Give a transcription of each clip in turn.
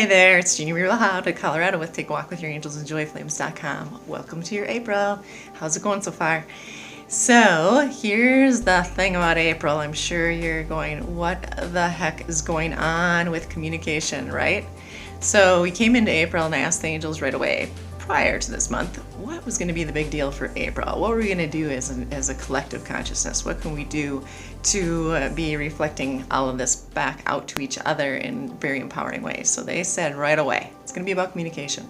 Hey there, it's Jeannie Blaha to Colorado with Take a Walk with Your Angels and JoyFlames.com. Welcome to your April. How's it going so far? So here's the thing about April. I'm sure you're going, what the heck is going on with communication, right? So we came into April and I asked the angels right away, prior to this month, what was going to be the big deal for April? What were we going to do as a collective consciousness? What can we do to be reflecting all of this back out to each other in very empowering ways? So they said right away, it's going to be about communication.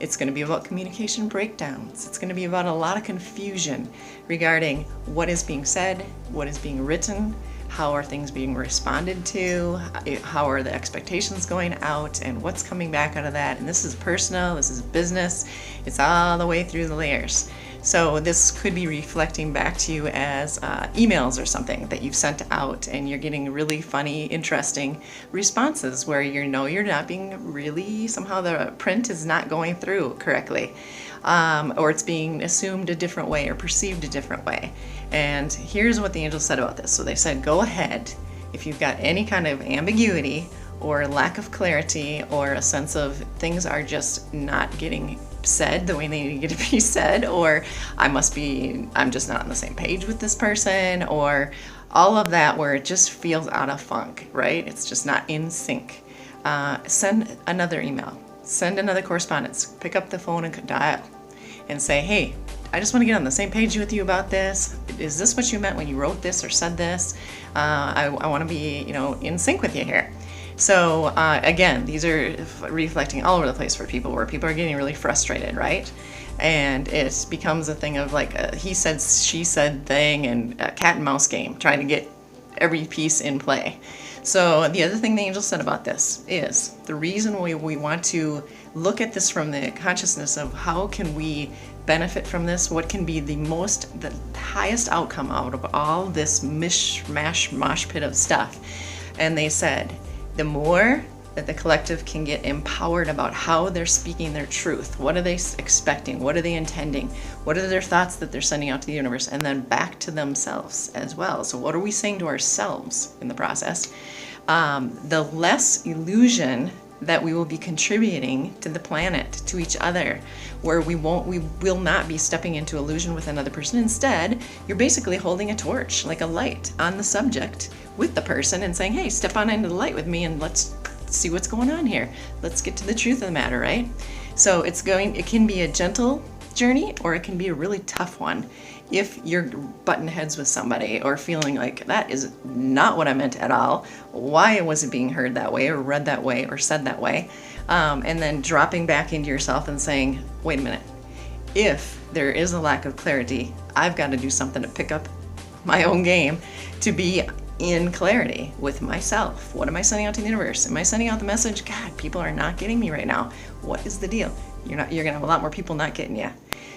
It's going to be about communication breakdowns. It's going to be about a lot of confusion regarding what is being said, what is being written, how are things being responded to, how are the expectations going out, and what's coming back out of that. And this is personal, this is business, it's all the way through the layers. So this could be reflecting back to you as emails or something that you've sent out, and you're getting really funny, interesting responses where you know you're not being really, somehow the print is not going through correctly. Or it's being assumed a different way or perceived a different way. And here's what the angels said about this. So they said, go ahead, if you've got any kind of ambiguity or lack of clarity or a sense of things are just not getting said the way they need to be said, or I'm just not on the same page with this person, or all of that where it just feels out of funk, right? It's just not in sync. Send another email. Send another correspondence. Pick up the phone and dial and say, hey, I just want to get on the same page with you about this. Is this what you meant when you wrote this or said this? I want to be, in sync with you here. So again, these are reflecting all over the place for people where people are getting really frustrated, right? And it becomes a thing of like a he said, she said thing and a cat and mouse game, trying to get every piece in play. So the other thing the angel said about this is the reason we want to look at this from the consciousness of how can we benefit from this, what can be the highest outcome out of all this mosh pit of stuff. And they said, the more that the collective can get empowered about how they're speaking their truth, what are they expecting, what are they intending, what are their thoughts that they're sending out to the universe, and then back to themselves as well. So what are we saying to ourselves in the process? The less illusion that we will be contributing to the planet, to each other, where we will not be stepping into illusion with another person. Instead, you're basically holding a torch, like a light, on the subject with the person and saying, hey, step on into the light with me and let's see what's going on here. Let's get to the truth of the matter, right? So it can be a gentle journey or it can be a really tough one if you're butting heads with somebody or feeling like that is not what I meant at all. Why was it being heard that way or read that way or said that way? And then dropping back into yourself and saying, wait a minute, if there is a lack of clarity, I've got to do something to pick up my own game to be in clarity with myself. What am I sending out to the universe? Am I sending out the message, God, people are not getting me right now? What is the deal? You're gonna have a lot more people not getting you.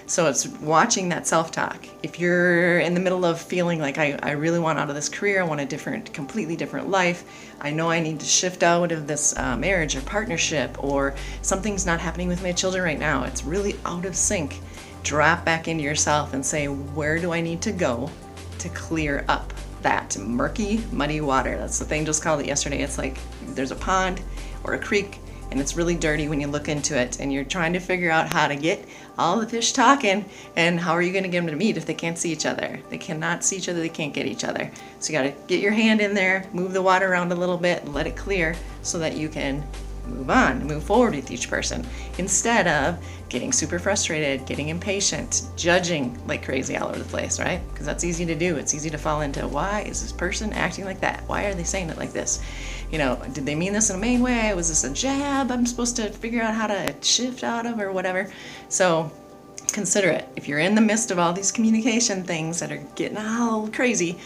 So it's watching that self-talk. If you're in the middle of feeling like I really want out of this career, I want a completely different life, I know I need to shift out of this marriage or partnership, or something's not happening with my children right now, it's really out of sync, drop back into yourself and say, where do I need to go to clear up that murky, muddy water? That's what the angels called it yesterday. It's like there's a pond or a creek and it's really dirty when you look into it and you're trying to figure out how to get all the fish talking, and how are you going to get them to meet if they can't see each other? They cannot see each other, they can't get each other. So you got to get your hand in there, move the water around a little bit, let it clear so that you can move on, move forward with each person, instead of getting super frustrated, getting impatient, judging like crazy all over the place, right? Because that's easy to do. It's easy to fall into, why is this person acting like that? Why are they saying it like this? Did they mean this in a main way? Was this a jab I'm supposed to figure out how to shift out of or whatever? So consider it. If you're in the midst of all these communication things that are getting all crazy,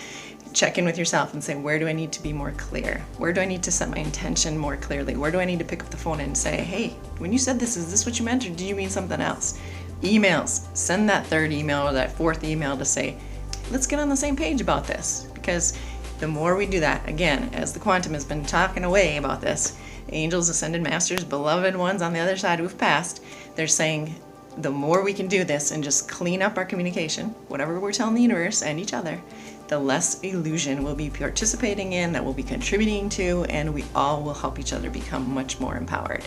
check in with yourself and say, where do I need to be more clear? Where do I need to set my intention more clearly? Where do I need to pick up the phone and say, hey, when you said this, is this what you meant or do you mean something else? Emails, send that third email or that fourth email to say, let's get on the same page about this. Because the more we do that, again, as the quantum has been talking away about this, angels, ascended masters, beloved ones on the other side who've passed, they're saying the more we can do this and just clean up our communication, whatever we're telling the universe and each other, the less illusion we'll be participating in, that we'll be contributing to, and we all will help each other become much more empowered.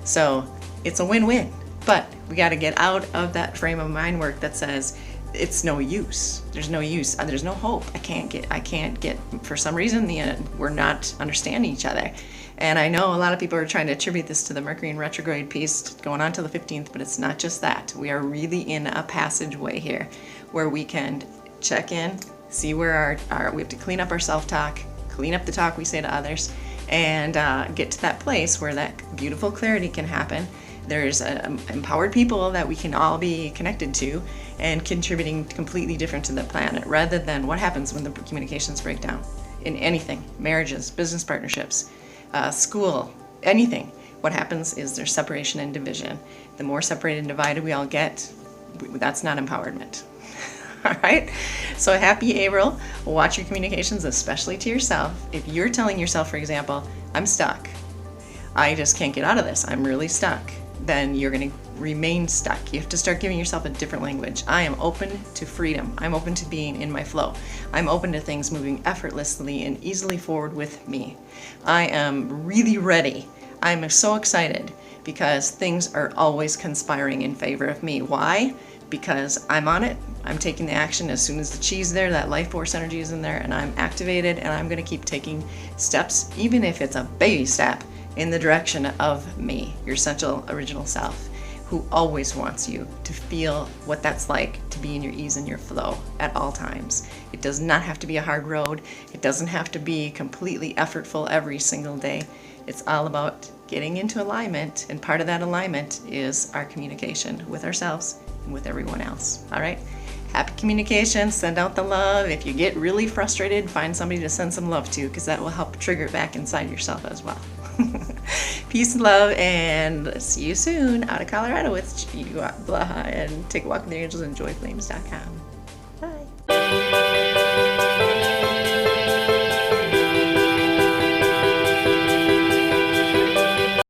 So it's a win-win, but we got to get out of that frame of mind work that says it's no use. There's no use. There's no hope. I can't get, for some reason, we're not understanding each other. And I know a lot of people are trying to attribute this to the Mercury in retrograde piece going on to the 15th, but it's not just that. We are really in a passageway here where we can check in, see where we have to clean up our self-talk, clean up the talk we say to others, and get to that place where that beautiful clarity can happen. There's empowered people that we can all be connected to and contributing completely different to the planet, rather than what happens when the communications break down in anything, marriages, business partnerships, school, anything. What happens is there's separation and division. The more separated and divided we all get, that's not empowerment. All right? So happy April. Watch your communications, especially to yourself. If you're telling yourself, for example, I'm stuck, I just can't get out of this, I'm really stuck, then you're going to remain stuck. You have to start giving yourself a different language. I am open to freedom. I'm open to being in my flow. I'm open to things moving effortlessly and easily forward with me. I am really ready. I'm so excited because things are always conspiring in favor of me. Why? Because I'm on it. I'm taking the action as soon as the chi's there, that life force energy is in there, and I'm activated, and I'm going to keep taking steps, even if it's a baby step, in the direction of me, your essential original self, who always wants you to feel what that's like to be in your ease and your flow at all times. It does not have to be a hard road. It doesn't have to be completely effortful every single day. It's all about getting into alignment, and part of that alignment is our communication with ourselves and with everyone else. All right? Happy communication. Send out the love. If you get really frustrated, find somebody to send some love to, because that will help trigger it back inside yourself as well. Peace and love, and see you soon out of Colorado with Jeannie, Blaha, and take a walk with your angels and joyflames.com. Bye.